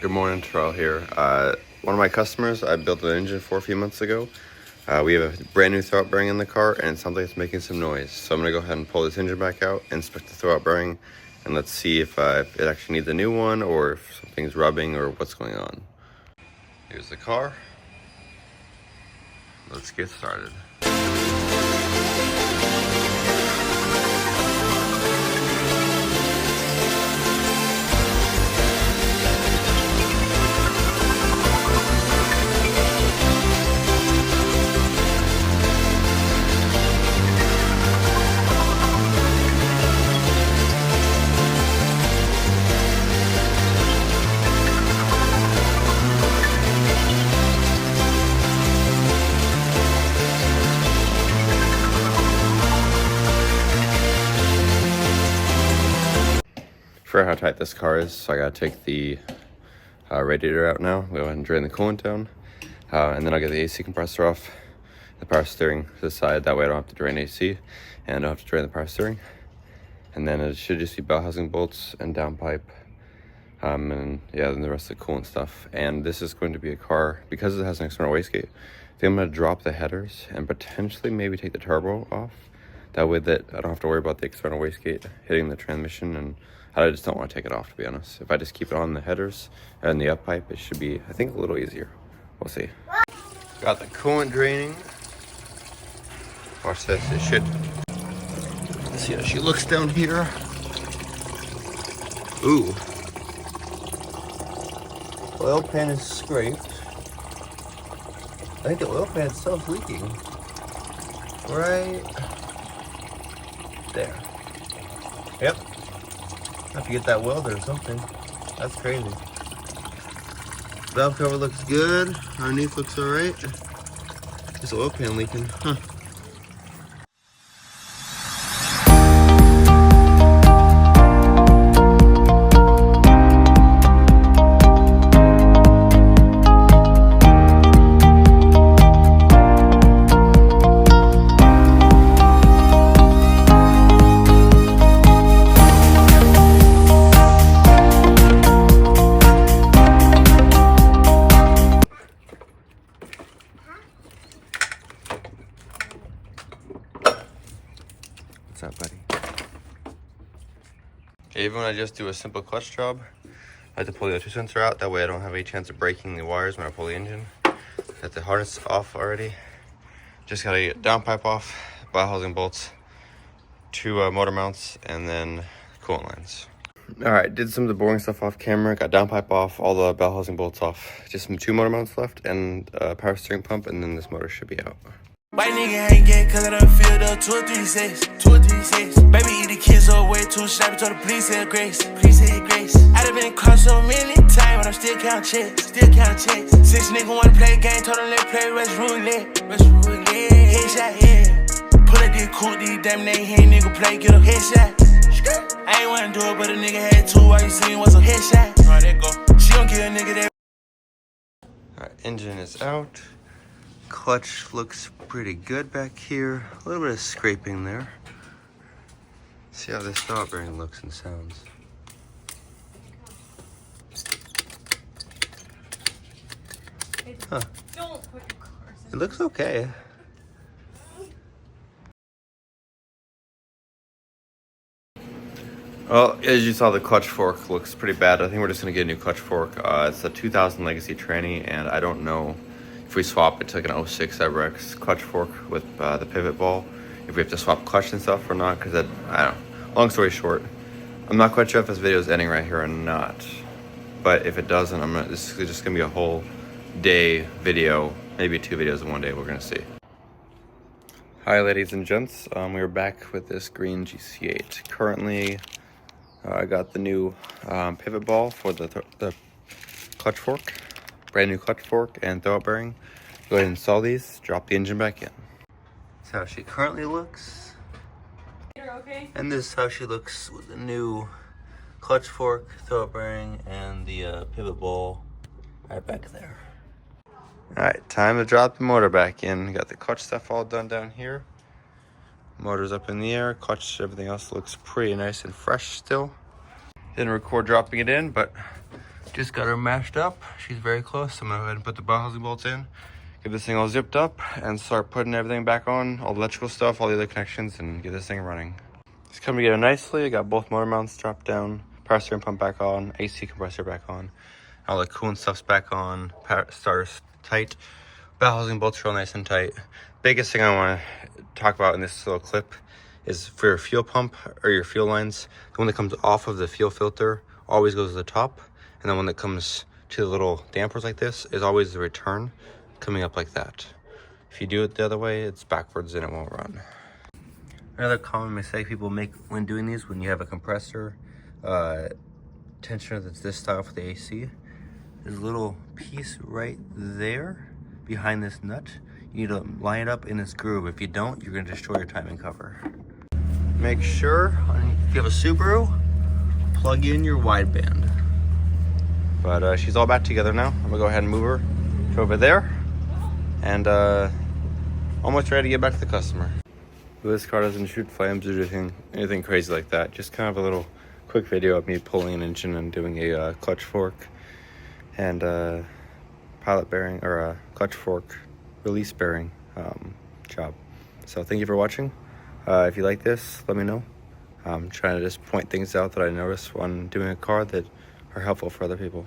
Good morning, Terrell here. One of my customers I built an engine for a few months ago. We have a brand new throwout bearing in the car and it sounds like it's making some noise. So I'm going to go ahead and pull this engine back out, inspect the throwout bearing, and let's see if it actually needs a new one or if something's rubbing or what's going on. Here's the car. Let's get started. For how tight this car is, so I gotta take the radiator out now. Go ahead and drain the coolant down, and then I'll get the AC compressor off, the power steering to the side. That way I don't have to drain AC, and I don't have to drain the power steering. And then it should just be bell housing bolts and downpipe, and yeah, then the rest of the coolant stuff. And this is going to be a car, because it has an external wastegate, I think I'm gonna drop the headers and potentially maybe take the turbo off. That way that I don't have to worry about the external wastegate hitting the transmission, and I just don't want to take it off, to be honest. If I just keep it on the headers and the up pipe, it should be, I think, a little easier. We'll see. Got the coolant draining. Watch this, it should. Let's see how she looks down here. Ooh. Oil pan is scraped. I think the oil pan itself is leaking. Right there. Yep. I have to get that welder or something. That's crazy. Valve cover looks good. Underneath looks alright. This oil pan leaking. Huh. What's up, buddy? Even when I just do a simple clutch job, I have to pull the O2 sensor out. That way I don't have any chance of breaking the wires when I pull the engine. Got the harness off already. Just gotta get downpipe off, bell housing bolts, 2 motor mounts, and then coolant lines. All right, did some of the boring stuff off camera. Got downpipe off, all the bell housing bolts off. Just some 2 motor mounts left and power steering pump, and then this motor should be out. White nigga ain't get cause I done filled up 2 or 3 sets. Baby eat the kids up way too snappy, told the police said grace. I done been crossed so many times, but I'm still counting checks. 6 nigga wanna play a game, told them let's play Russian roulette. Headshot, yeah. Pull up this coupe, these damn they ain't nigga play, get a headshot. I ain't wanna do it, but a nigga had 2, all you seen was a headshot. Alright, there go. She don't give a nigga that. Alright, engine is out. Clutch looks pretty good back here. A little bit of scraping there. See how this throwout bearing looks and sounds. Huh. It looks okay. Well, as you saw, the clutch fork looks pretty bad. I think we're just gonna get a new clutch fork. It's a 2000 Legacy tranny, and I don't know if we swap it to like an 06 Everex clutch fork with the pivot ball, if we have to swap clutch and stuff or not, because I don't know. Long story short, I'm not quite sure if this video is ending right here or not. But if it doesn't, this is just gonna be a whole day video, maybe 2 videos in one day. We're gonna see. Hi, ladies and gents. We're back with this green GC8. Currently, I got the new pivot ball for the clutch fork. Brand new clutch fork and throwout bearing. Go ahead and install these, drop the engine back in. That's how she currently looks. Okay. And this is how she looks with the new clutch fork, throwout bearing, and the pivot ball right back there. Alright, time to drop the motor back in. Got the clutch stuff all done down here. Motor's up in the air, clutch, everything else looks pretty nice and fresh still. Didn't record dropping it in, but Just got her mashed up. She's very close. I'm gonna go ahead and put the bell housing bolts in, get this thing all zipped up, and start putting everything back on, all the electrical stuff, all the other connections, and get this thing running. It's coming together nicely. I got both motor mounts dropped down, power steering pump back on, AC compressor back on, all the coolant stuff's back on, power starter's tight, bell housing bolts are all nice and tight. Biggest thing I want to talk about in this little clip is for your fuel pump or your fuel lines, the one that comes off of the fuel filter always goes to the top, and the one that comes to the little dampers like this is always the return, coming up like that. If you do it the other way, it's backwards and it won't run. Another common mistake people make when doing these, when you have a compressor tensioner that's this style for the AC, there's a little piece right there behind this nut. You need to line it up in this groove. If you don't, you're gonna destroy your timing cover. Make sure, if you have a Subaru, plug in your wideband. But she's all back together now. I'm gonna go ahead and move her to over there, and almost ready to get back to the customer. This car doesn't shoot flames or anything crazy like that. Just kind of a little quick video of me pulling an engine and doing a clutch fork and pilot bearing, or a clutch fork release bearing job. So thank you for watching. If you like this, let me know. I'm trying to just point things out that I notice when doing a car that are helpful for other people.